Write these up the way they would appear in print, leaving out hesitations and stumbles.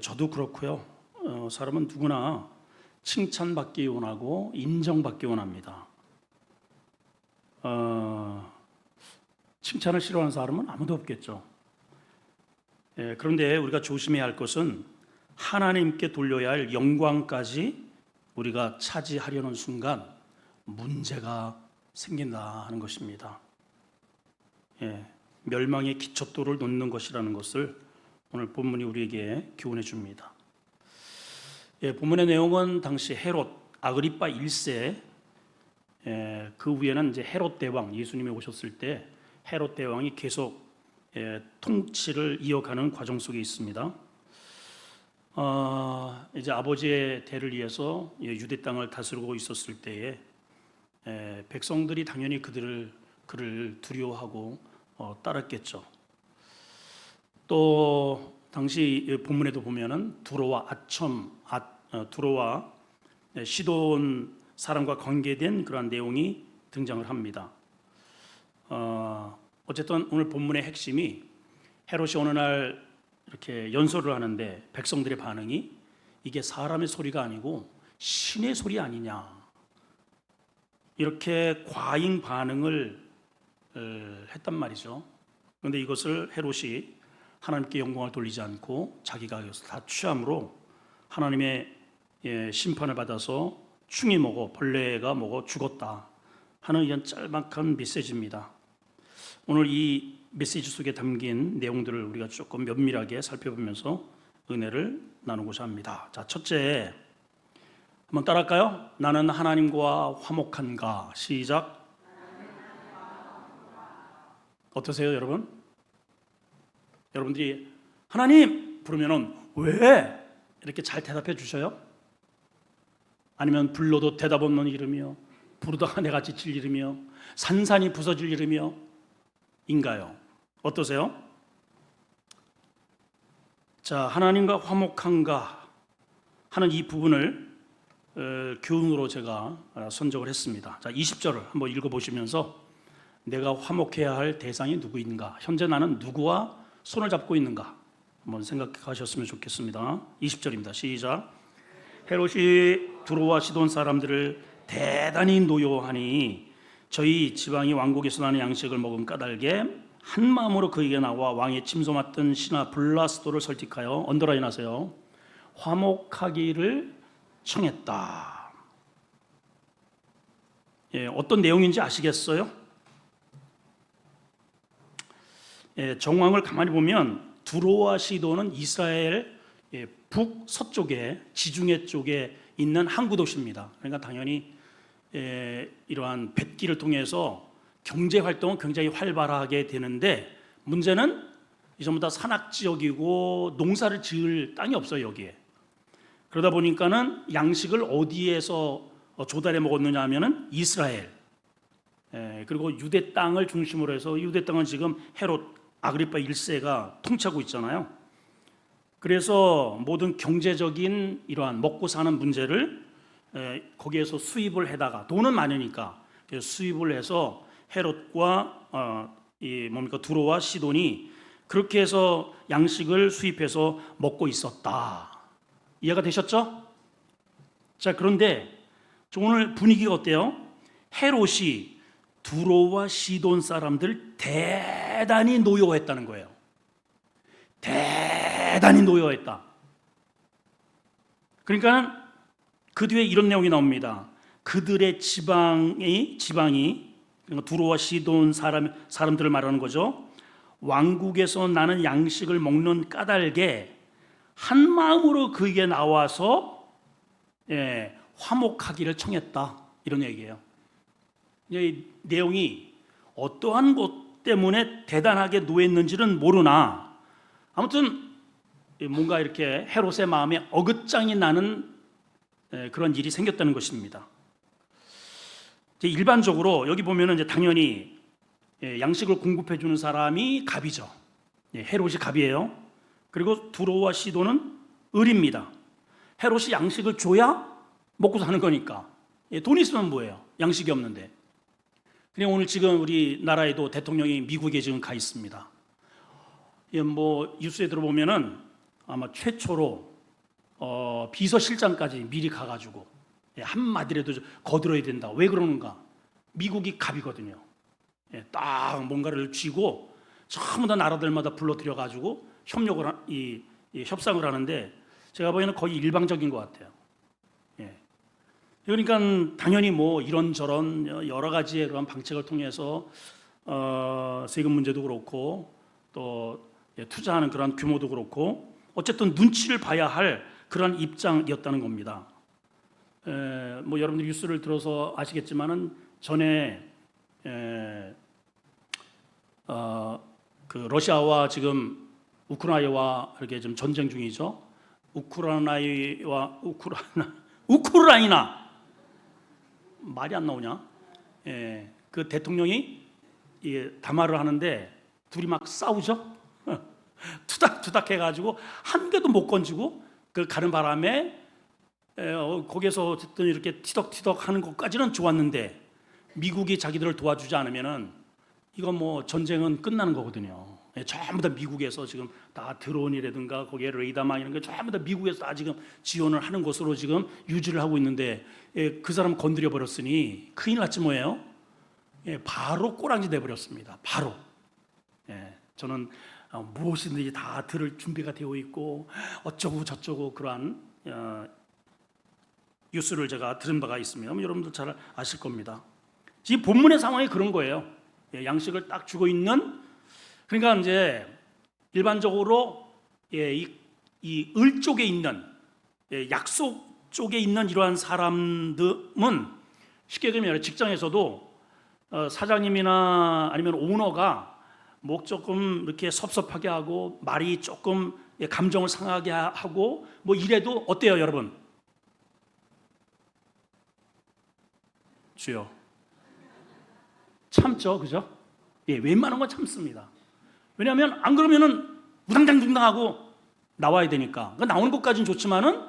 저도 그렇고요. 사람은 누구나 칭찬받기 원하고 인정받기 원합니다. 칭찬을 싫어하는 사람은 아무도 없겠죠. 그런데 우리가 조심해야 할 것은 하나님께 돌려야 할 영광까지 우리가 차지하려는 순간 문제가 생긴다 하는 것입니다. 멸망의 기초돌을 놓는 것이라는 것을 오늘 본문이 우리에게 교훈해 줍니다. 본문의 내용은 당시 헤롯 아그리파 1세, 그 위에는 이제 헤롯 대왕, 예수님이 오셨을 때 헤롯 대왕이 계속 통치를 이어가는 과정 속에 있습니다. 이제 아버지의 대를 이어서 유대 땅을 다스리고 있었을 때에 백성들이 당연히 그를 두려워하고 따랐겠죠. 또 당시 본문에도 보면은 두로와 시돈 사람과 관계된 그러한 내용이 등장을 합니다. 어쨌든 오늘 본문의 핵심이 헤롯이 어느 날 이렇게 연설을 하는데 백성들의 반응이 이게 사람의 소리가 아니고 신의 소리 아니냐, 이렇게 과잉 반응을 했단 말이죠. 그런데 이것을 헤롯이 하나님께 영광을 돌리지 않고 자기가 이것을 다 취함으로 하나님의 심판을 받아서 충이 먹어 벌레가 먹어 죽었다 하는 이런 짤막한 메시지입니다. 오늘 이 메시지 속에 담긴 내용들을 우리가 조금 면밀하게 살펴보면서 은혜를 나누고자 합니다. 자, 첫째, 한번 따라할까요? 나는 하나님과 화목한가? 시작. 어떠세요, 여러분? 여러분들이 하나님 부르면은 왜? 이렇게 잘 대답해 주셔요? 아니면 불러도 대답 없는 이름이요, 부르다가 내가 지칠 이름이요, 산산이 부서질 이름이요 인가요? 어떠세요? 자, 하나님과 화목한가 하는 이 부분을 교훈으로 제가 선정을 했습니다. 자, 20절을 한번 읽어보시면서 내가 화목해야 할 대상이 누구인가, 현재 나는 누구와 손을 잡고 있는가 한번 생각하셨으면 좋겠습니다. 20절입니다. 시작. 헤롯이 두로와 시돈 사람들을 대단히 노여워하니 저희 지방이 왕국에서 나는 양식을 먹은 까닭에 한 마음으로 그에게 나와 왕의 침소 맡은 신하 블라스도를 설득하여 언더라인 하세요. 화목하기를 청했다. 어떤 내용인지 아시겠어요? 정황을 가만히 보면 두로와 시돈은 이스라엘 북서쪽에 지중해 쪽에 있는 항구 도시입니다. 그러니까 당연히 이러한 뱃길을 통해서 경제 활동은 굉장히 활발하게 되는데, 문제는 전부 다 산악 지역이고 농사를 지을 땅이 없어요, 여기에. 그러다 보니까는 양식을 어디에서 조달해 먹었느냐 하면은 이스라엘, 그리고 유대 땅을 중심으로 해서, 유대 땅은 지금 헤롯 아그리파 1세가 통치하고 있잖아요. 그래서 모든 경제적인 이러한 먹고 사는 문제를 거기에서 수입을 해다가, 돈은 많으니까 수입을 해서 헤롯과 두로와 시돈이 그렇게 해서 양식을 수입해서 먹고 있었다. 이해가 되셨죠? 자, 그런데 오늘 분위기가 어때요? 헤롯이 두로와 시돈 사람들 대단히 노여워했다는 거예요. 대단히 노여워했다. 그러니까 그 뒤에 이런 내용이 나옵니다. 그들의 지방이 그러니까 두로와 시돈 사람들을 말하는 거죠. 왕국에서 나는 양식을 먹는 까닭에 한 마음으로 그에게 나와서 화목하기를 청했다, 이런 얘기예요. 이 내용이 어떠한 것 때문에 대단하게 노했는지는 모르나 아무튼 뭔가 이렇게 헤롯의 마음에 어긋장이 나는 그런 일이 생겼다는 것입니다. 일반적으로 여기 보면은 이제 당연히 양식을 공급해 주는 사람이 갑이죠. 헤롯이 갑이에요. 그리고 두로와 시돈은 을입니다. 헤롯이 양식을 줘야 먹고 사는 거니까. 돈 있으면 뭐예요? 양식이 없는데. 그냥 오늘 지금 우리나라에도 대통령이 미국에 지금 가 있습니다. 뭐 뉴스에 들어보면은 아마 최초로 비서실장까지 미리 가가지고 한마디라도 거들어야 된다. 왜 그러는가? 미국이 갑이거든요. 딱 뭔가를 쥐고 전부 다 나라들마다 불러들여가지고 협상을 하는데 제가 보기에는 거의 일방적인 것 같아요. 그러니까 당연히 뭐 이런저런 여러 가지의 그런 방책을 통해서 세금 문제도 그렇고 또 투자하는 그런 규모도 그렇고 어쨌든 눈치를 봐야 할 그런 입장이었다는 겁니다. 뭐 여러분들 뉴스를 들어서 아시겠지만은 전에 그 러시아와 지금 우크라이나와 이렇게 좀 전쟁 중이죠. 우크라이나 말이 안 나오냐? 그 대통령이 담화를 하는데 둘이 막 싸우죠. 투닥투닥 해가지고 한 개도 못 건지고 그 가는 바람에 거기에서 어쨌든 이렇게 티덕티덕 하는 것까지는 좋았는데 미국이 자기들을 도와주지 않으면은 이건 뭐 전쟁은 끝나는 거거든요. 전부 다 미국에서 지금 다 드론이라든가 거기에 레이더망 이런 게 전부 다 미국에서 다 지금 지원을 하는 것으로 지금 유지를 하고 있는데 그 사람 건드려 버렸으니 큰일 났지 뭐예요? 바로 꼬랑지 내 버렸습니다. 바로. 저는 무엇이든지 다 들을 준비가 되어 있고 어쩌고 저쩌고 그러한 뉴스를 제가 들은 바가 있습니다. 여러분들 잘 아실 겁니다. 이 본문의 상황이 그런 거예요. 양식을 딱 주고 있는, 그러니까 이제 일반적으로 이 을 쪽에 있는 약속 쪽에 있는 이러한 사람들은 쉽게 되면 직장에서도 사장님이나 아니면 오너가 목 조금 이렇게 섭섭하게 하고 말이 조금 감정을 상하게 하고 뭐 이래도 어때요, 여러분? 주요. 참죠, 그죠? 웬만한 건 참습니다. 왜냐하면 안 그러면은 무당장둥당하고 나와야 되니까. 그러니까 나오는 것까지는 좋지만은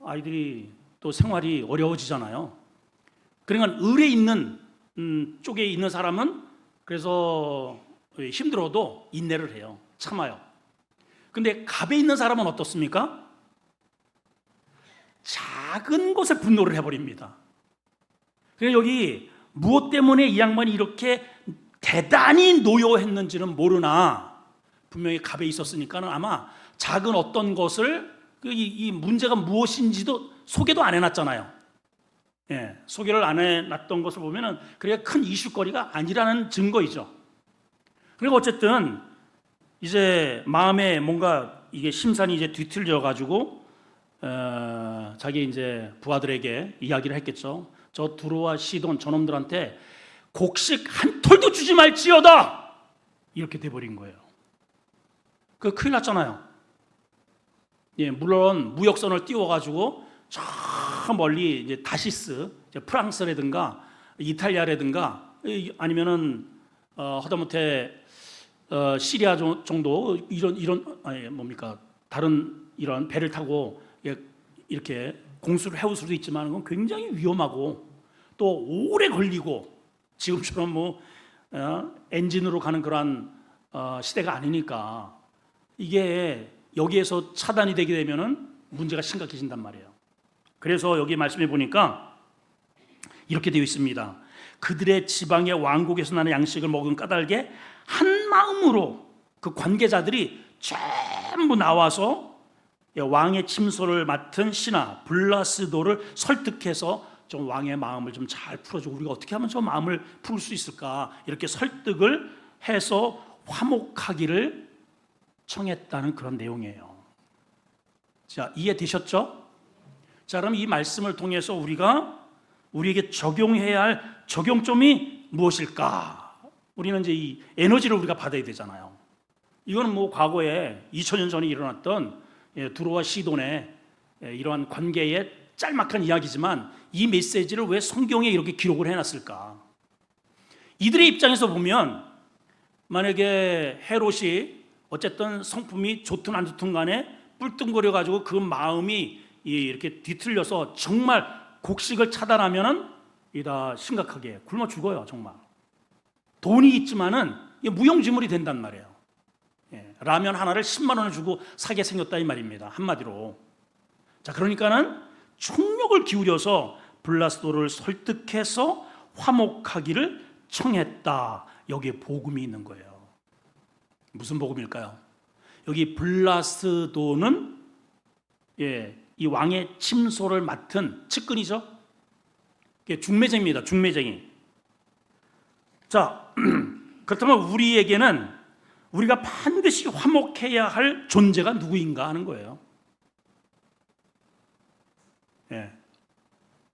아이들이 또 생활이 어려워지잖아요. 그러니까 을에 있는 쪽에 있는 사람은 그래서 힘들어도 인내를 해요. 참아요. 근데 갑에 있는 사람은 어떻습니까? 작은 것에 분노를 해버립니다. 그러니까 여기 무엇 때문에 이 양반이 이렇게 대단히 노여했는지는 모르나 분명히 갑에 있었으니까는 아마 작은 어떤 것을 이 문제가 무엇인지도 소개도 안 해놨잖아요. 소개를 안 해놨던 것을 보면은 그게 큰 이슈거리가 아니라는 증거이죠. 그리고 어쨌든 이제 마음에 뭔가 이게 심산이 이제 뒤틀려 가지고 자기 이제 부하들에게 이야기를 했겠죠. 저 두로와 시돈 저놈들한테 곡식 한 톨도 주지 말지어다 이렇게 돼버린 거예요. 그 큰일 났잖아요. 물론 무역선을 띄워가지고 저 멀리 이제 다시스, 프랑스라든가 이탈리아라든가 아니면은 하다못해 시리아 정도 이런 뭡니까 다른 이런 배를 타고 이렇게 공수를 해올 수도 있지만 그건 굉장히 위험하고 또 오래 걸리고 지금처럼 뭐 엔진으로 가는 그런 시대가 아니니까 이게 여기에서 차단이 되게 되면은 문제가 심각해진단 말이에요. 그래서 여기 말씀해 보니까 이렇게 되어 있습니다. 그들의 지방의 왕국에서 나는 양식을 먹은 까닭에 한 마음으로 그 관계자들이 전부 나와서 왕의 침소를 맡은 신하 블라스도를 설득해서 좀 왕의 마음을 좀 잘 풀어주고 우리가 어떻게 하면 저 마음을 풀 수 있을까 이렇게 설득을 해서 화목하기를 청했다는 그런 내용이에요. 자, 이해되셨죠? 자, 그럼 이 말씀을 통해서 우리에게 적용해야 할 적용점이 무엇일까? 우리는 이제 이 에너지를 우리가 받아야 되잖아요. 이거는 뭐 과거에 2000년 전에 일어났던 두로와 시돈의 이러한 관계의 짤막한 이야기지만 이 메시지를 왜 성경에 이렇게 기록을 해놨을까? 이들의 입장에서 보면 만약에 헤롯이 어쨌든 성품이 좋든 안 좋든 간에 뿔뚱거려 가지고 그 마음이 이렇게 뒤틀려서 정말 곡식을 차단하면은 이다 심각하게 굶어 죽어요. 정말 돈이 있지만은 무용지물이 된단 말이에요. 라면 하나를 10만 원을 주고 사게 생겼다 이 말입니다. 한마디로. 자, 그러니까는 총력을 기울여서 블라스도를 설득해서 화목하기를 청했다. 여기에 복음이 있는 거예요. 무슨 복음일까요? 여기 블라스도는 이 왕의 침소를 맡은 측근이죠. 중매쟁입니다. 중매쟁이. 자, 그렇다면 우리에게는 우리가 반드시 화목해야 할 존재가 누구인가 하는 거예요.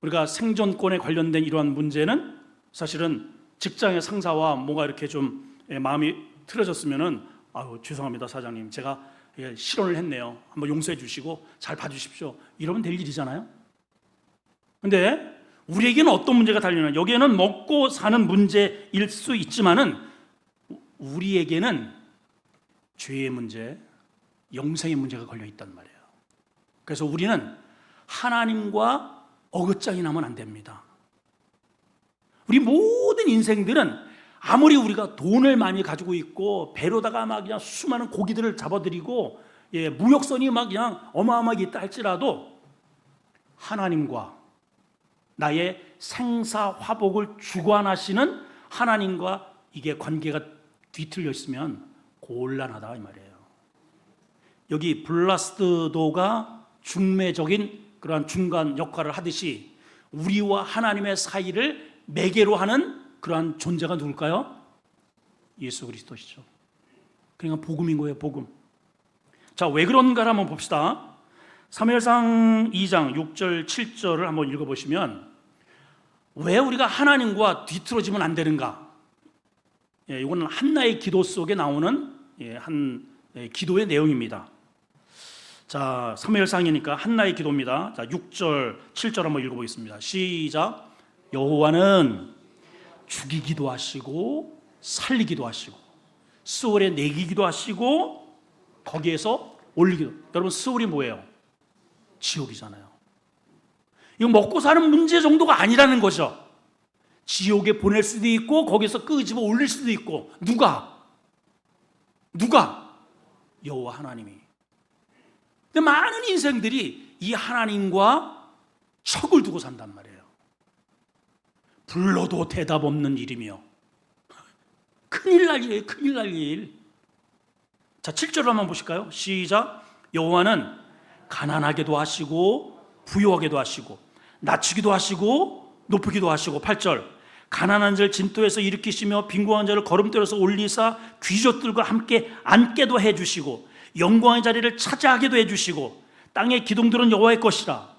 우리가 생존권에 관련된 이러한 문제는 사실은 직장의 상사와 뭐가 이렇게 좀 마음이 틀어졌으면은 아유 죄송합니다 사장님 제가 실언을 했네요. 한번 용서해 주시고 잘 봐주십시오. 이러면 될 일이잖아요. 근데 우리에게는 어떤 문제가 달리나 여기에는 먹고 사는 문제일 수 있지만은 우리에게는 죄의 문제, 영생의 문제가 걸려 있단 말이에요. 그래서 우리는 하나님과 어긋장이 나면 안 됩니다. 우리 모든 인생들은 아무리 우리가 돈을 많이 가지고 있고 배로다가 막 그냥 수많은 고기들을 잡아들이고 무역선이 막 그냥 어마어마하게 있다 할지라도 하나님과 나의 생사화복을 주관하시는 하나님과 이게 관계가 뒤틀려 있으면 곤란하다 이 말이에요. 여기 블라스도가 중매적인 그러한 중간 역할을 하듯이 우리와 하나님의 사이를 매개로 하는 그러한 존재가 누굴까요? 예수 그리스도시죠. 그러니까 복음인 거예요. 복음. 자, 왜 그런가를 한번 봅시다. 사무엘상 2장 6절 7절을 한번 읽어보시면 왜 우리가 하나님과 뒤틀어지면 안 되는가? 이거는 한나의 기도 속에 나오는 한 기도의 내용입니다. 자, 사무엘상이니까 한나의 기도입니다. 자, 6절, 7절 한번 읽어보겠습니다. 시작. 여호와는 죽이기도 하시고 살리기도 하시고 스올에 내기기도 하시고 거기에서 올리기도. 여러분 스올이 뭐예요? 지옥이잖아요. 이거 먹고 사는 문제 정도가 아니라는 거죠. 지옥에 보낼 수도 있고 거기서 끄집어 올릴 수도 있고 누가? 여호와 하나님이. 근데 많은 인생들이 이 하나님과 척을 두고 산단 말이에요. 불러도 대답 없는 일이며 큰일 날 일이에요. 큰일 날 일. 자, 7절을 한번 보실까요? 시작. 여호와는 가난하게도 하시고 부유하게도 하시고 낮추기도 하시고 높이기도 하시고 8절 가난한 자를 진토에서 일으키시며 빈곤한 자를 걸음돌에서 올리사 귀족들과 함께 앉게도 해주시고 영광의 자리를 차지하게도 해주시고 땅의 기둥들은 여호와의 것이라.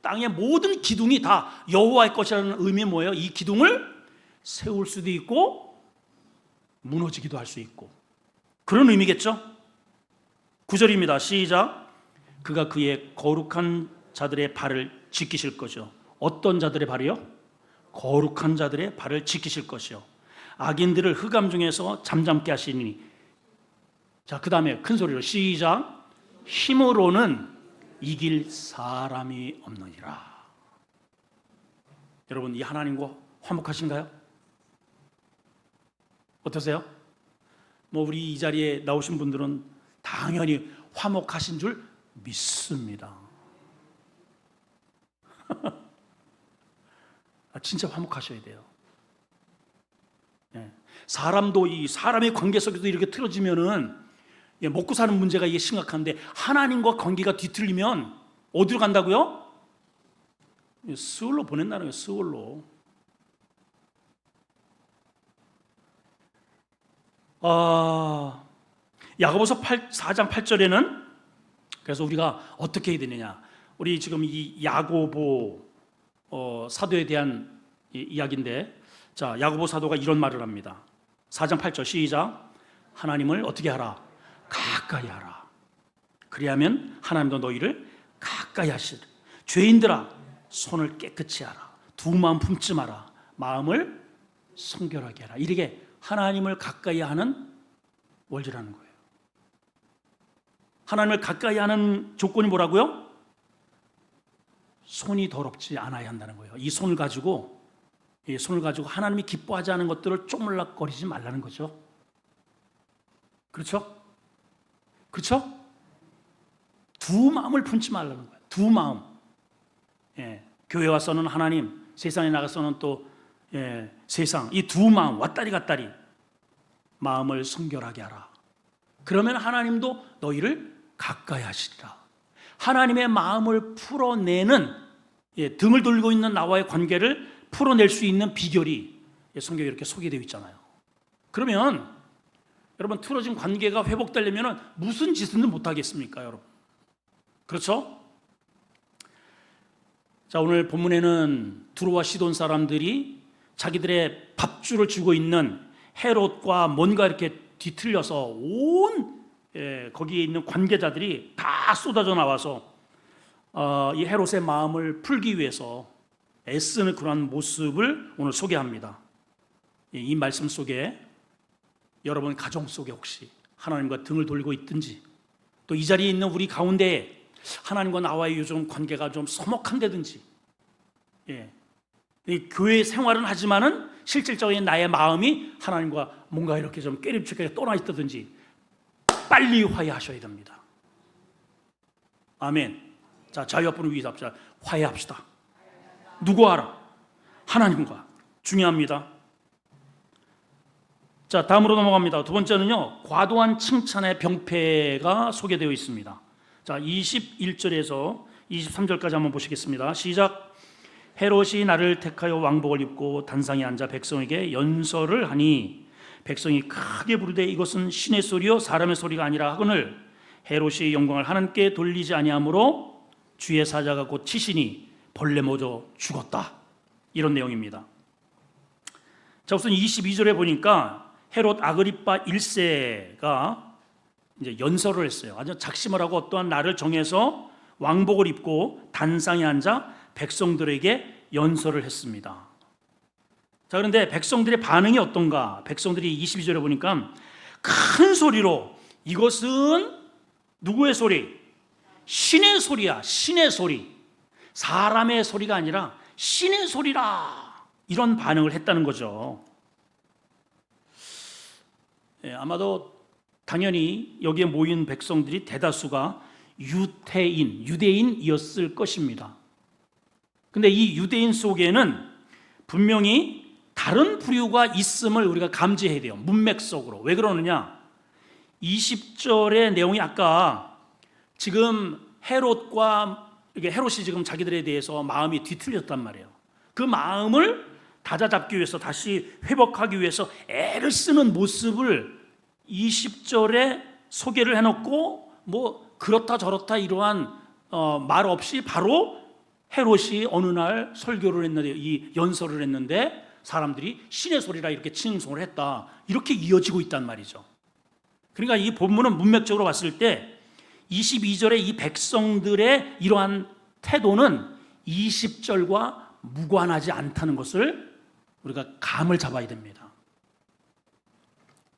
땅의 모든 기둥이 다 여호와의 것이라는 의미 뭐예요? 이 기둥을 세울 수도 있고 무너지기도 할 수 있고 그런 의미겠죠? 9절입니다. 시작. 그가 그의 거룩한 자들의 발을 지키실 것이요. 어떤 자들의 발이요? 거룩한 자들의 발을 지키실 것이요. 악인들을 흑암 중에서 잠잠게 하시니. 자, 그 다음에 큰 소리로 시작. 힘으로는 이길 사람이 없느니라. 여러분 이 하나님과 화목하신가요? 어떠세요? 뭐 우리 이 자리에 나오신 분들은 당연히 화목하신 줄 믿습니다. 진짜 화목하셔야 돼요. 사람도 이 사람의 관계 속에서 이렇게 틀어지면은 먹고 사는 문제가 이게 심각한데 하나님과 관계가 뒤틀리면 어디로 간다고요? 스올로 보낸다는 거예요. 스올로. 야고보서 4장 8절에는 그래서 우리가 어떻게 해야 되느냐? 우리 지금 이 야고보 사도에 대한 이야기인데, 자, 야고보 사도가 이런 말을 합니다. 4장 8절 시작. 하나님을 어떻게 하라? 가까이 하라. 그리하면 하나님도 너희를 가까이 하시리. 죄인들아 손을 깨끗이 하라. 두 마음 품지 마라. 마음을 성결하게 하라. 이렇게 하나님을 가까이 하는 원리라는 거예요. 하나님을 가까이 하는 조건이 뭐라고요? 손이 더럽지 않아야 한다는 거예요. 이 손을 가지고 하나님이 기뻐하지 않은 것들을 쪼물락거리지 말라는 거죠. 그렇죠? 그렇죠? 두 마음을 품지 말라는 거예요. 두 마음. 교회 와서는 하나님, 세상에 나가서는 또 세상. 이 두 마음 왔다리 갔다리 마음을 성결하게 하라. 그러면 하나님도 너희를 가까이 하시리라. 하나님의 마음을 풀어내는 등을 돌고 있는 나와의 관계를 풀어낼 수 있는 비결이 성경에 이렇게 소개되어 있잖아요. 그러면 여러분 틀어진 관계가 회복되려면 무슨 짓은 못하겠습니까, 여러분? 그렇죠? 자, 오늘 본문에는 두로와 시돈 사람들이 자기들의 밥줄을 쥐고 있는 헤롯과 뭔가 이렇게 뒤틀려서 온 거기에 있는 관계자들이 다 쏟아져 나와서 이 헤롯의 마음을 풀기 위해서 애쓰는 그런 모습을 오늘 소개합니다. 이 말씀 속에 여러분 가정 속에 혹시 하나님과 등을 돌리고 있든지, 또 이 자리에 있는 우리 가운데 하나님과 나와의 요즘 관계가 좀 서먹한데든지, 이 교회 생활은 하지만은 실질적인 나의 마음이 하나님과 뭔가 이렇게 좀 깨림칙하게 떠나 있다든지 빨리 화해하셔야 됩니다. 아멘. 자, 자유분을 위해서 합시다. 화해합시다. 누구하라? 하나님과. 중요합니다. 자, 다음으로 넘어갑니다. 두 번째는요, 과도한 칭찬의 병폐가 소개되어 있습니다. 자, 21절에서 23절까지 한번 보시겠습니다. 시작. 헤롯이 나를 택하여 왕복을 입고 단상에 앉아 백성에게 연설을 하니 백성이 크게 부르되 이것은 신의 소리요 사람의 소리가 아니라 하거늘 헤롯이 영광을 하나님께 돌리지 아니하므로 주의 사자가 곧 치시니 벌레 모조 죽었다. 이런 내용입니다. 자, 우선 22절에 보니까 헤롯 아그리파 1세가 이제 연설을 했어요. 아주 작심을 하고 어떠한 날을 정해서 왕복을 입고 단상에 앉아 백성들에게 연설을 했습니다. 자, 그런데 백성들의 반응이 어떤가? 백성들이 22절에 보니까 큰 소리로 이것은 누구의 소리? 신의 소리야. 신의 소리. 사람의 소리가 아니라 신의 소리라. 이런 반응을 했다는 거죠. 아마도 당연히 여기에 모인 백성들이 대다수가 유대인이었을 것입니다. 근데 이 유대인 속에는 분명히 다른 부류가 있음을 우리가 감지해야 돼요. 문맥 속으로. 왜 그러느냐? 20절의 내용이 아까 지금 헤롯이 지금 자기들에 대해서 마음이 뒤틀렸단 말이에요. 그 마음을 다잡기 위해서, 다시 회복하기 위해서 애를 쓰는 모습을 20절에 소개를 해놓고 뭐 그렇다 저렇다 이러한 말 없이 바로 헤롯이 어느 날 설교를 했는데, 이 연설을 했는데 사람들이 신의 소리라 이렇게 칭송을 했다. 이렇게 이어지고 있단 말이죠. 그러니까 이 본문은 문맥적으로 봤을 때 22절의 이 백성들의 이러한 태도는 20절과 무관하지 않다는 것을 우리가 감을 잡아야 됩니다.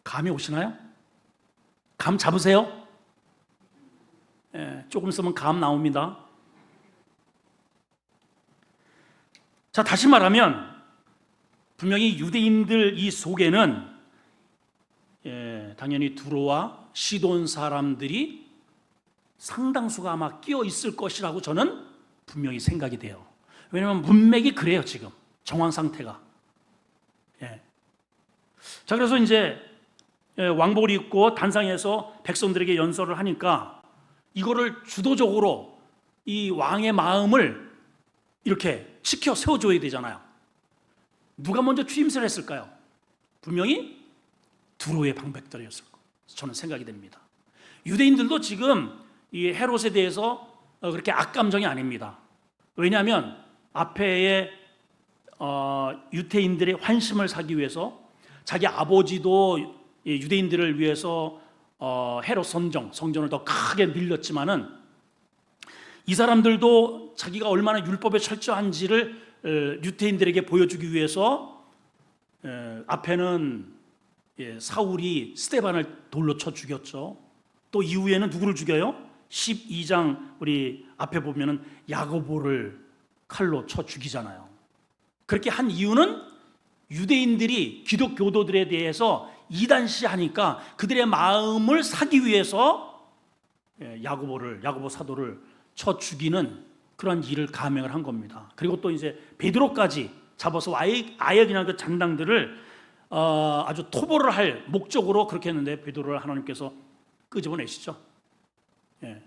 감이 오시나요? 감 잡으세요? 조금 있으면 감 나옵니다. 자, 다시 말하면 분명히 유대인들 이 속에는 당연히 두로와 시돈 사람들이 상당수가 아마 끼어 있을 것이라고 저는 분명히 생각이 돼요. 왜냐하면 문맥이 그래요. 지금 정황 상태가. 자, 그래서 이제 왕복을 입고 단상에서 백성들에게 연설을 하니까 이거를 주도적으로 이 왕의 마음을 이렇게 지켜 세워줘야 되잖아요. 누가 먼저 추임새를 했을까요? 분명히 두로의 방백들이었을 거 저는 생각이 됩니다. 유대인들도 지금 이 헤롯에 대해서 그렇게 악감정이 아닙니다. 왜냐하면 앞에의 유대인들의 환심을 사기 위해서 자기 아버지도 유대인들을 위해서 헤롯 성전을 더 크게 늘렸지만은 이 사람들도 자기가 얼마나 율법에 철저한지를 유대인들에게 보여주기 위해서 앞에는 사울이 스데반을 돌로 쳐 죽였죠. 또 이후에는 누구를 죽여요? 12장 우리 앞에 보면은 야고보를 칼로 쳐 죽이잖아요. 그렇게 한 이유는 유대인들이 기독교도들에 대해서 이단시하니까 그들의 마음을 사기 위해서 야고보 사도를 쳐 죽이는 그런 일을 감행을 한 겁니다. 그리고 또 이제 베드로까지 잡아서 아예 그냥 그 잔당들을 아주 토벌을 할 목적으로 그렇게 했는데 베드로를 하나님께서 끄집어내시죠. 예.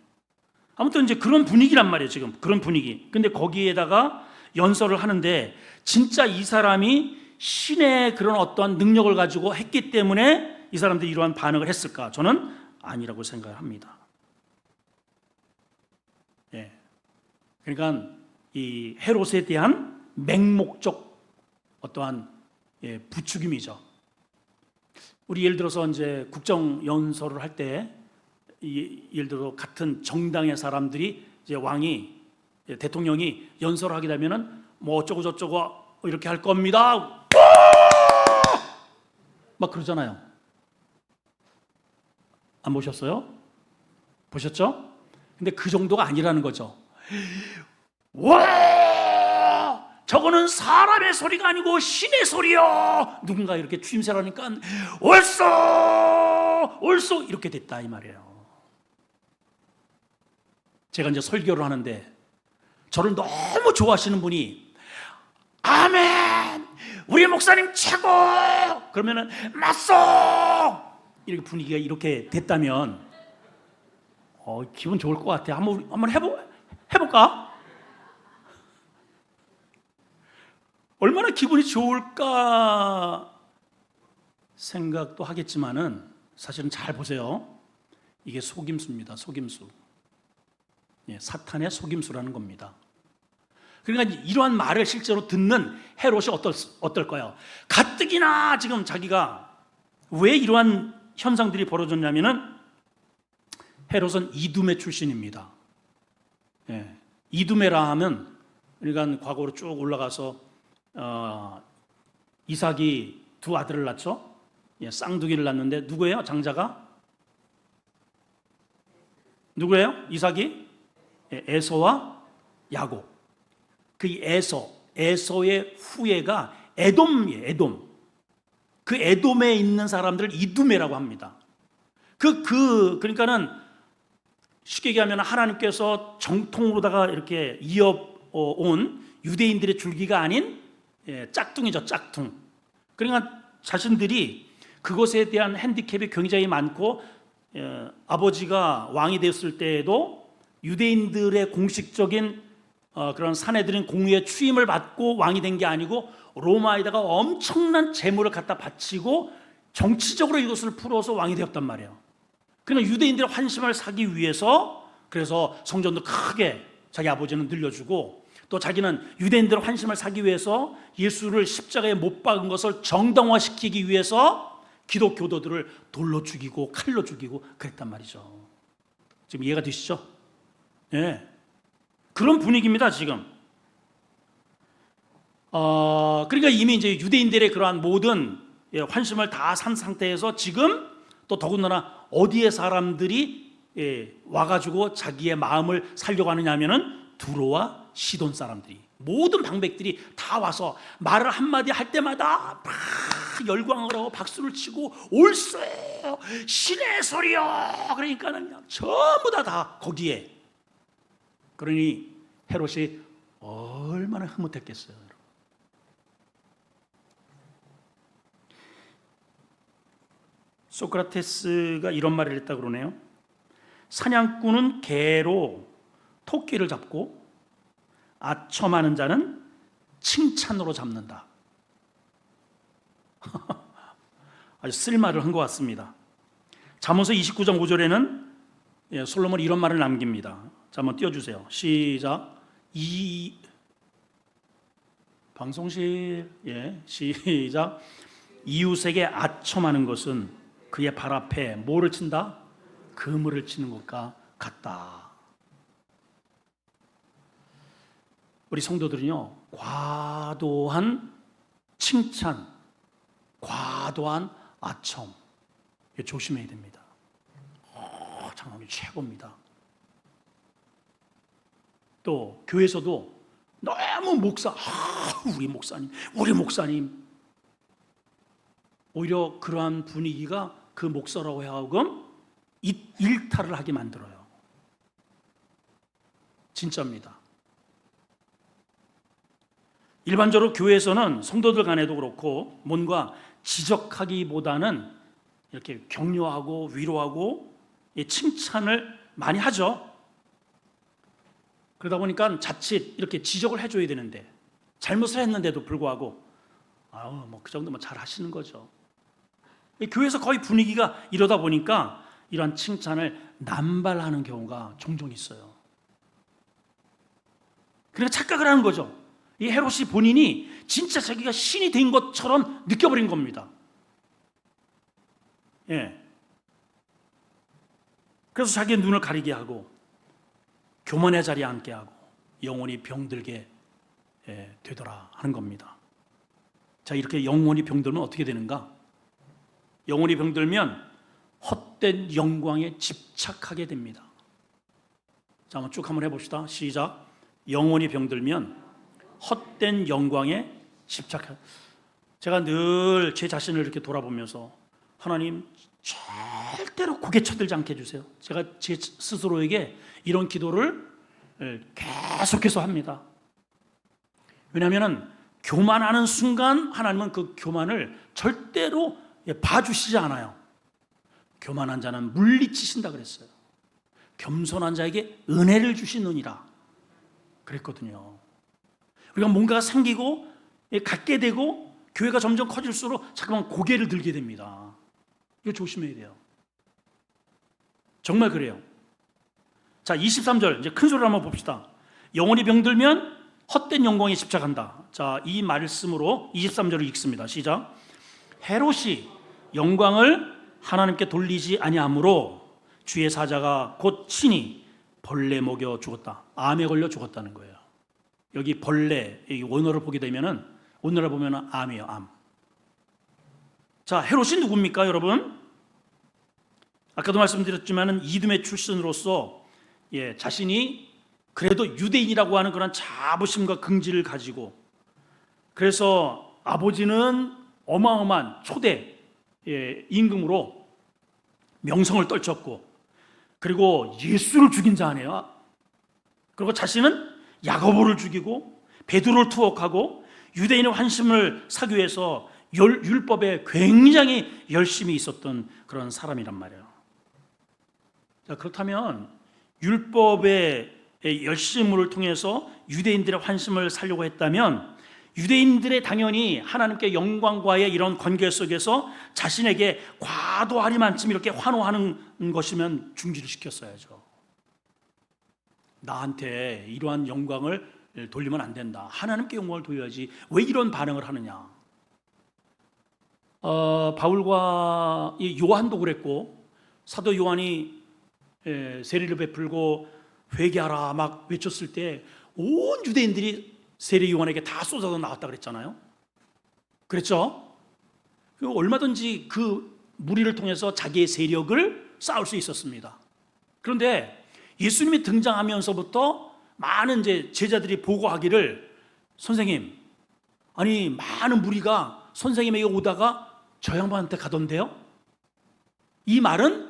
아무튼 이제 그런 분위기란 말이에요. 지금 그런 분위기. 근데 거기에다가 연설을 하는데 진짜 이 사람이 신의 그런 어떠한 능력을 가지고 했기 때문에 이 사람들이 이러한 반응을 했을까? 저는 아니라고 생각합니다. 예. 그러니까 이 헤롯에 대한 맹목적 어떠한 부추김이죠. 우리 예를 들어서 이제 국정 연설을 할 때 예를 들어 같은 정당의 사람들이 이제 대통령이 연설을 하게 되면은 뭐 어쩌고 저쩌고 이렇게 할 겁니다. 막 그러잖아요. 안 보셨어요? 보셨죠? 근데 그 정도가 아니라는 거죠. 와! 저거는 사람의 소리가 아니고 신의 소리요. 누군가 이렇게 추임새를 하니까 옳소 이렇게 됐다 이 말이에요. 제가 이제 설교를 하는데 저를 너무 좋아하시는 분이 아멘! 우리 목사님 최고! 그러면은 맞소! 이렇게 분위기가 이렇게 됐다면 기분 좋을 것 같아. 한번 해볼까? 얼마나 기분이 좋을까 생각도 하겠지만은 사실은 잘 보세요. 이게 속임수입니다. 속임수. 예, 사탄의 속임수라는 겁니다. 그러니까 이러한 말을 실제로 듣는 헤롯이 어떨까요? 가뜩이나 지금 자기가 왜 이러한 현상들이 벌어졌냐면은 헤롯은 이두메 출신입니다. 예, 이두메라 하면 그러니까 과거로 쭉 올라가서 이삭이 두 아들을 낳죠. 예, 쌍둥이를 낳는데 누구예요? 장자가 누구예요? 이삭이 에서와 야곱. 그 에서의 후예가 에돔이에요. 에돔. 그 에돔에 있는 사람들을 이두메라고 합니다. 그러니까는 쉽게 얘기하면 하나님께서 정통으로다가 이렇게 이어온 유대인들의 줄기가 아닌 짝퉁이죠, 짝퉁. 그러니까 자신들이 그것에 대한 핸디캡이 굉장히 많고 아버지가 왕이 되었을 때에도 유대인들의 공식적인 그런 사내들인 공의의 추임을 받고 왕이 된 게 아니고 로마에다가 엄청난 재물을 갖다 바치고 정치적으로 이것을 풀어서 왕이 되었단 말이에요. 그러니까 유대인들의 환심을 사기 위해서 그래서 성전도 크게 자기 아버지는 늘려주고 또 자기는 유대인들의 환심을 사기 위해서 예수를 십자가에 못 박은 것을 정당화시키기 위해서 기독교도들을 돌로 죽이고 칼로 죽이고 그랬단 말이죠. 지금 이해가 되시죠? 예. 그런 분위기입니다, 지금. 그러니까 이미 이제 유대인들의 그러한 모든 환심을 다 산 상태에서 지금 또 더군다나 어디에 사람들이 와가지고 자기의 마음을 살려고 하느냐 하면은 두로와 시돈 사람들이 모든 방백들이 다 와서 말을 한마디 할 때마다 막 열광을 하고 박수를 치고 옳소 신의 소리요. 그러니까는 전부 다 거기에. 그러니 헤롯이 얼마나 흐뭇했겠어요. 소크라테스가 이런 말을 했다고 그러네요. 사냥꾼은 개로 토끼를 잡고 아첨하는 자는 칭찬으로 잡는다. 아주 쓸말을 한 것 같습니다. 잠언서 29장 5절에는 솔로몬이 이런 말을 남깁니다. 자, 한번 띄워주세요. 시작. 방송실 시작. 이웃에게 아첨하는 것은 그의 발 앞에 뭐를 친다? 그물을 치는 것과 같다. 우리 성도들은요, 과도한 칭찬, 과도한 아첨 조심해야 됩니다. 장로님 최고입니다. 또 교회에서도 너무 우리 목사님 오히려 그러한 분위기가 그 목사라고 하여금 일탈을 하게 만들어요. 진짜입니다. 일반적으로 교회에서는 성도들 간에도 그렇고 뭔가 지적하기보다는 이렇게 격려하고 위로하고 칭찬을 많이 하죠. 그러다 보니까 자칫 이렇게 지적을 해줘야 되는데 잘못을 했는데도 불구하고 뭐 그 정도면 잘 하시는 거죠. 교회에서 거의 분위기가 이러다 보니까 이러한 칭찬을 남발하는 경우가 종종 있어요. 그러니까 착각을 하는 거죠. 이 헤롯이 본인이 진짜 자기가 신이 된 것처럼 느껴버린 겁니다. 예. 그래서 자기의 눈을 가리게 하고 교만의 자리에 앉게 하고 영혼이 병들게 되더라 하는 겁니다. 자, 이렇게 영혼이 병들면 어떻게 되는가? 영혼이 병들면 헛된 영광에 집착하게 됩니다. 자, 한번 쭉 한번 해봅시다. 시작. 영혼이 병들면 헛된 영광에 집착하. 제가 늘 제 자신을 이렇게 돌아보면서 하나님 절대로 고개 쳐들지 않게 해주세요. 제가 제 스스로에게 이런 기도를 계속해서 합니다. 왜냐하면 교만하는 순간 하나님은 그 교만을 절대로 봐주시지 않아요. 교만한 자는 물리치신다 그랬어요. 겸손한 자에게 은혜를 주시느니라 그랬거든요. 우리가 뭔가가 생기고 갖게 되고 교회가 점점 커질수록 잠깐만 고개를 들게 됩니다. 이거 조심해야 돼요. 정말 그래요. 자, 23절 이제 큰 소리로 한번 봅시다. 영혼이 병들면 헛된 영광에 집착한다. 자, 이 말씀으로 23절을 읽습니다. 시작. 헤롯이 영광을 하나님께 돌리지 아니하므로 주의 사자가 곧 친히 벌레 먹여 죽었다. 암에 걸려 죽었다는 거예요. 여기 벌레, 여기 원어를 보게 되면은 오늘날 보면은 암이에요, 암. 자, 헤롯이 누굽니까, 여러분? 아까도 말씀드렸지만은 이두메 출신으로서 자신이 그래도 유대인이라고 하는 그런 자부심과 긍지를 가지고 그래서 아버지는 어마어마한 초대 임금으로 명성을 떨쳤고 그리고 예수를 죽인 자 아니에요. 그리고 자신은 야고보를 죽이고 베드로를 투옥하고 유대인의 환심을 사기 위해서 율법에 굉장히 열심히 있었던 그런 사람이란 말이에요. 자, 그렇다면 율법의 열심을 통해서 유대인들의 환심을 살려고 했다면 유대인들의 당연히 하나님께 영광과의 이런 관계 속에서 자신에게 과도하리만큼 이렇게 환호하는 것이면 중지를 시켰어야죠. 나한테 이러한 영광을 돌리면 안 된다. 하나님께 영광을 돌려야지. 왜 이런 반응을 하느냐? 바울과 요한도 그랬고 사도 요한이 세례를 베풀고 회개하라 막 외쳤을 때 온 유대인들이 세례 요한에게 다 쏟아져 나왔다 그랬잖아요. 그랬죠? 얼마든지 그 무리를 통해서 자기의 세력을 쌓을 수 있었습니다. 그런데 예수님이 등장하면서부터 많은 제자들이 보고하기를 선생님, 아니 많은 무리가 선생님에게 오다가 저 양반한테 가던데요? 이 말은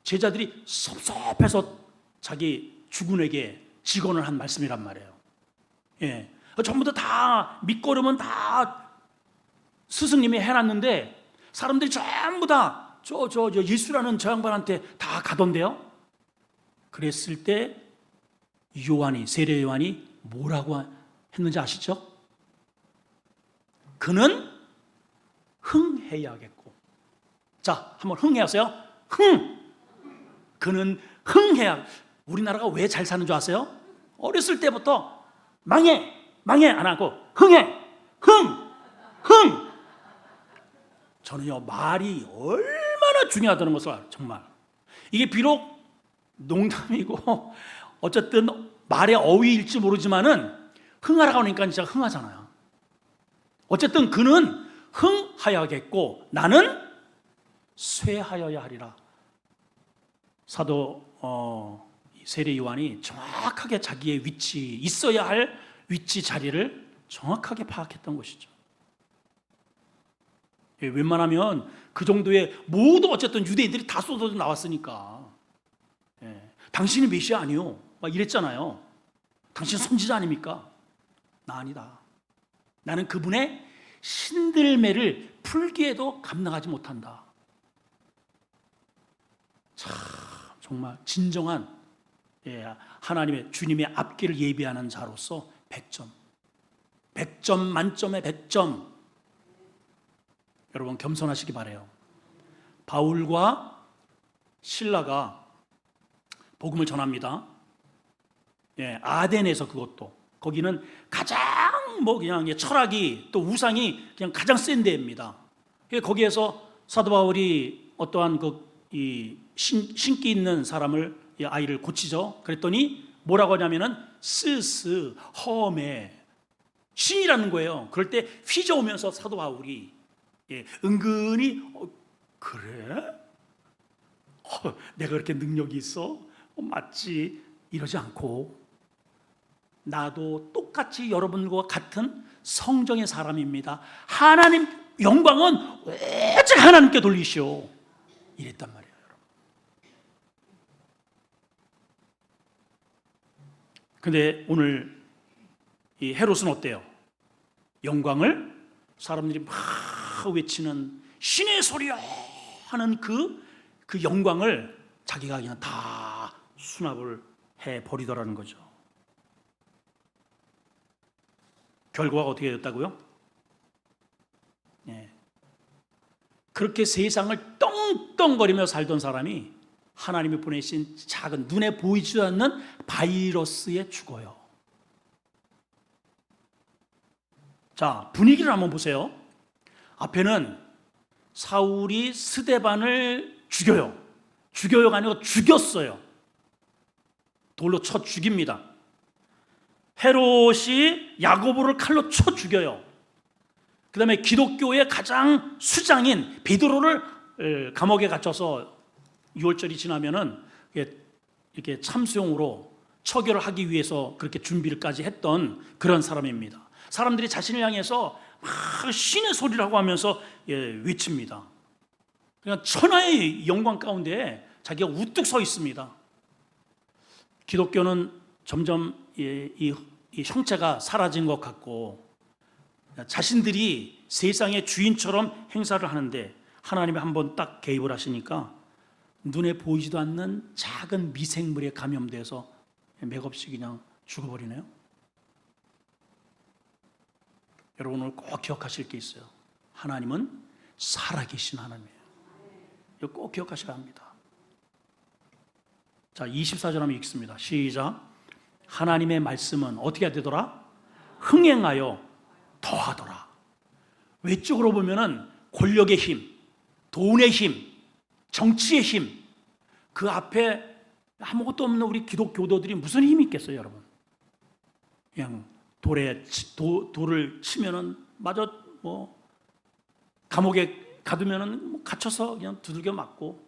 제자들이 섭섭해서 자기 주군에게 직언을 한 말씀이란 말이에요. 전부 다 밑거름은 다 스승님이 해놨는데 사람들이 전부 다 저 예수라는 저 양반한테 다 가던데요? 그랬을 때 세례 요한이 뭐라고 했는지 아시죠? 그는 흥해야겠고. 자, 한번 흥해하세요. 그는 흥해야. 우리나라가 왜 잘 사는 줄 아세요? 어렸을 때부터 망해 안 하고 흥해. 저는요, 말이 얼마나 중요하다는 것을 알아요. 정말 이게 비록 농담이고 어쨌든 말의 어휘일지 모르지만은 흥하라고 하니까 진짜 흥하잖아요. 어쨌든 그는 흥하여야겠고 나는 쇠하여야 하리라. 사도 세례 요한이 정확하게 자기의 위치, 있어야 할 위치 자리를 정확하게 파악했던 것이죠. 웬만하면 그 정도의 모두 어쨌든 유대인들이 다 쏟아져 나왔으니까 당신이 메시아 아니요 막 이랬잖아요. 당신 선지자 아닙니까? 나 아니다. 나는 그분의 신들매를 풀기에도 감당하지 못한다. 참 정말 진정한 하나님의 주님의 앞길을 예비하는 자로서 100점. 100점 만점에 100점. 여러분 겸손하시기 바라요. 바울과 실라가 복음을 전합니다. 아덴에서 그것도 거기는 가장 그냥 철학이 또 우상이 그냥 가장 센 데입니다. 거기에서 사도 바울이 어떠한 신기 있는 사람을 아이를 고치죠. 그랬더니 뭐라고 하냐면은 스스 험해 신이라는 거예요. 그럴 때 휘저으면서 사도 바울이 은근히 그래? 내가 그렇게 능력이 있어? 맞지? 이러지 않고 나도 똑같이 여러분과 같은 성정의 사람입니다. 하나님 영광은 오직 하나님께 돌리시오. 이랬단 말이에요. 근데 오늘 이 헤롯은 어때요? 영광을 사람들이 막 외치는 신의 소리야 하는 그 영광을 자기가 그냥 다 수납을 해버리더라는 거죠. 결과가 어떻게 됐다고요? 그렇게 세상을 떵떵거리며 살던 사람이 하나님이 보내신 작은 눈에 보이지도 않는 바이러스에 죽어요. 자, 분위기를 한번 보세요. 앞에는 사울이 스데반을 죽여요. 죽여요가 아니고 죽였어요. 돌로 쳐 죽입니다. 헤롯이 야고보를 칼로 쳐 죽여요. 그 다음에 기독교의 가장 수장인 베드로를 감옥에 갇혀서 6월절이 지나면은 이렇게 참수용으로 처결을 하기 위해서 그렇게 준비를까지 했던 그런 사람입니다. 사람들이 자신을 향해서 막 신의 소리라고 하면서 외칩니다. 그냥 천하의 영광 가운데 자기가 우뚝 서 있습니다. 기독교는 점점 이 형체가 사라진 것 같고 자신들이 세상의 주인처럼 행사를 하는데 하나님이 한번 딱 개입을 하시니까 눈에 보이지도 않는 작은 미생물에 감염돼서 맥없이 그냥 죽어버리네요. 여러분 오늘 꼭 기억하실 게 있어요. 하나님은 살아계신 하나님이에요. 이거 꼭 기억하셔야 합니다. 자, 24절 한번 읽습니다. 시작. 하나님의 말씀은 어떻게 되더라? 흥행하여 더하더라. 외적으로 보면은 권력의 힘, 돈의 힘, 정치의 힘, 그 앞에 아무것도 없는 우리 기독교도들이 무슨 힘이 있겠어요, 여러분? 그냥 돌을 치면은 마저 감옥에 가두면은 갇혀서 그냥 두들겨 맞고,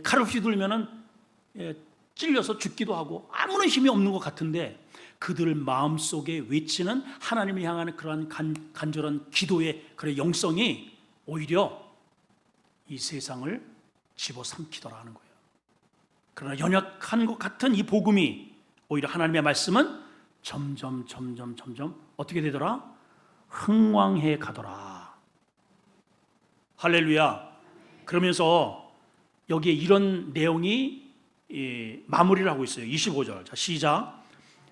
칼을 휘둘면은 찔려서 죽기도 하고 아무런 힘이 없는 것 같은데 그들 마음속에 외치는 하나님을 향하는 그러한 간절한 기도의 그런 영성이 오히려 이 세상을 집어삼키더라 하는 거예요. 그러나 연약한 것 같은 이 복음이 오히려 하나님의 말씀은 점점 어떻게 되더라? 흥왕해 가더라. 할렐루야. 그러면서 여기에 이런 내용이 마무리를 하고 있어요. 25절. 자, 시작.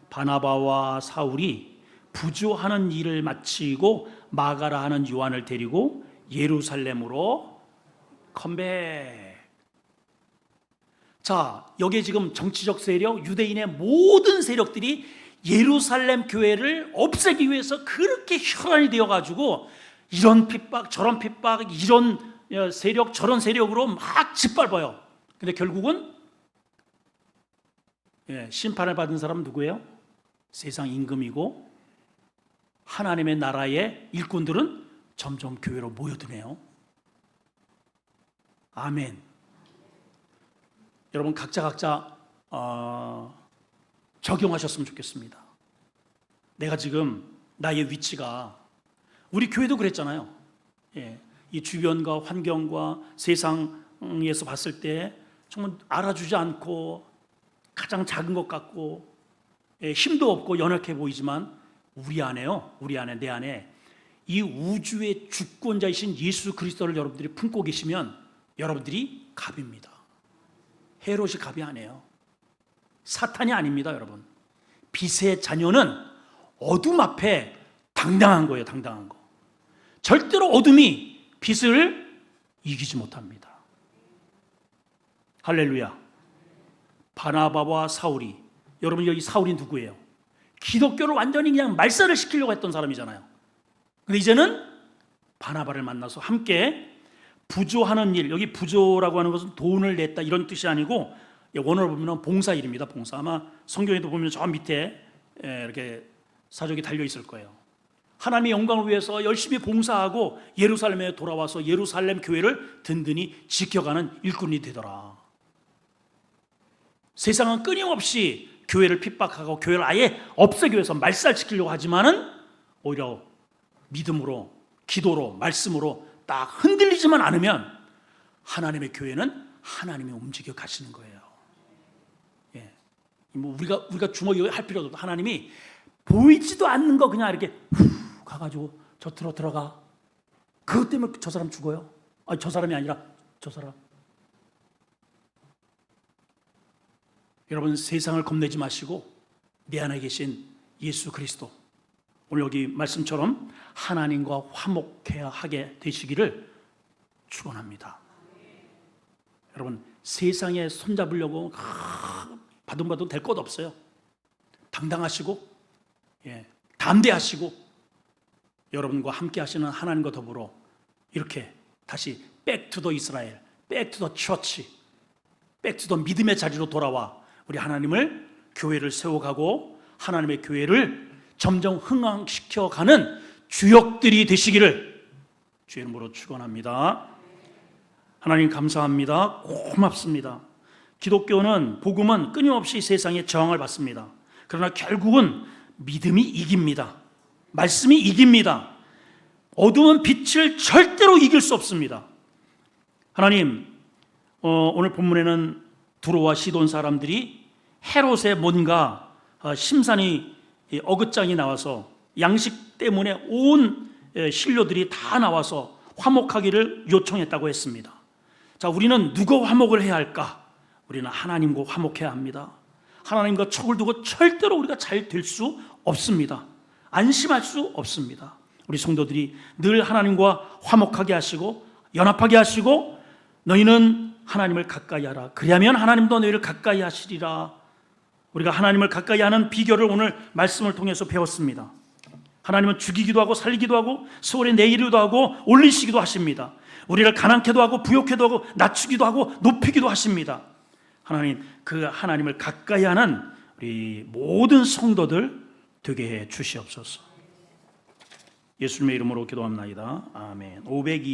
바나바와 사울이 부조하는 일을 마치고 마가라 하는 요한을 데리고 예루살렘으로 컴백. 자, 여기에 지금 정치적 세력, 유대인의 모든 세력들이 예루살렘 교회를 없애기 위해서 그렇게 혈안이 되어가지고 이런 핍박, 저런 핍박, 이런 세력, 저런 세력으로 막 짓밟아요. 근데 결국은 심판을 받은 사람은 누구예요? 세상 임금이고 하나님의 나라의 일꾼들은 점점 교회로 모여드네요. 아멘. 여러분 각자 적용하셨으면 좋겠습니다. 내가 지금 나의 위치가 우리 교회도 그랬잖아요. 이 주변과 환경과 세상에서 봤을 때 정말 알아주지 않고 가장 작은 것 같고 힘도 없고 연약해 보이지만 우리 안에요. 우리 안에, 내 안에 이 우주의 주권자이신 예수 그리스도를 여러분들이 품고 계시면 여러분들이 갑입니다. 헤롯이 갑이 아니에요. 사탄이 아닙니다, 여러분. 빛의 자녀는 어둠 앞에 당당한 거예요, 당당한 거. 절대로 어둠이 빛을 이기지 못합니다. 할렐루야. 바나바와 사울이, 여러분 여기 사울이 누구예요? 기독교를 완전히 그냥 말살을 시키려고 했던 사람이잖아요. 근데 이제는 바나바를 만나서 함께 부조하는 일, 여기 부조라고 하는 것은 돈을 냈다 이런 뜻이 아니고 원어로 보면 봉사일입니다. 봉사. 아마 성경에도 보면 저 밑에 이렇게 사적이 달려 있을 거예요. 하나님의 영광을 위해서 열심히 봉사하고 예루살렘에 돌아와서 예루살렘 교회를 든든히 지켜가는 일꾼이 되더라. 세상은 끊임없이 교회를 핍박하고 교회를 아예 없애기 위해서 말살시키려고 하지만은 오히려 믿음으로, 기도로, 말씀으로 딱 흔들리지만 않으면 하나님의 교회는 하나님이 움직여 가시는 거예요. 예. 뭐 우리가 주먹이 할 필요도 없고 하나님이 보이지도 않는 거 그냥 이렇게 후 가가지고 저 들어가. 그것 때문에 저 사람 죽어요. 아니, 저 사람이 아니라 저 사람. 여러분 세상을 겁내지 마시고 내 안에 계신 예수 그리스도, 오늘 여기 말씀처럼 하나님과 화목해야 하게 되시기를 축원합니다. 여러분 세상에 손잡으려고 바둥바둥 될 것 없어요. 당당하시고 담대하시고 여러분과 함께 하시는 하나님과 더불어 이렇게 다시 back to the Israel, back to the church, back to the 믿음의 자리로 돌아와 우리 하나님을, 교회를 세워가고 하나님의 교회를 점점 흥황시켜가는 주역들이 되시기를 주의 이름으로 축원합니다. 하나님 감사합니다. 고맙습니다. 기독교는, 복음은 끊임없이 세상에 저항을 받습니다. 그러나 결국은 믿음이 이깁니다. 말씀이 이깁니다. 어두운 빛을 절대로 이길 수 없습니다. 하나님, 오늘 본문에는 두로와 시돈 사람들이 헤롯의 뭔가 심산이 어긋장이 나와서 양식 때문에 온 신료들이 다 나와서 화목하기를 요청했다고 했습니다. 자, 우리는 누가 화목을 해야 할까? 우리는 하나님과 화목해야 합니다. 하나님과 척을 두고 절대로 우리가 잘 될 수 없습니다. 안심할 수 없습니다. 우리 성도들이 늘 하나님과 화목하게 하시고 연합하게 하시고 너희는 하나님을 가까이 하라. 그리하면 하나님도 너희를 가까이 하시리라. 우리가 하나님을 가까이 하는 비결을 오늘 말씀을 통해서 배웠습니다. 하나님은 죽이기도 하고 살리기도 하고 세월에 내리기도 하고 올리시기도 하십니다. 우리를 가난케도 하고 부욕케도 하고 낮추기도 하고 높이기도 하십니다. 하나님, 그 하나님을 가까이 하는 우리 모든 성도들 되게 해 주시옵소서. 예수님의 이름으로 기도합나이다. 아멘. 520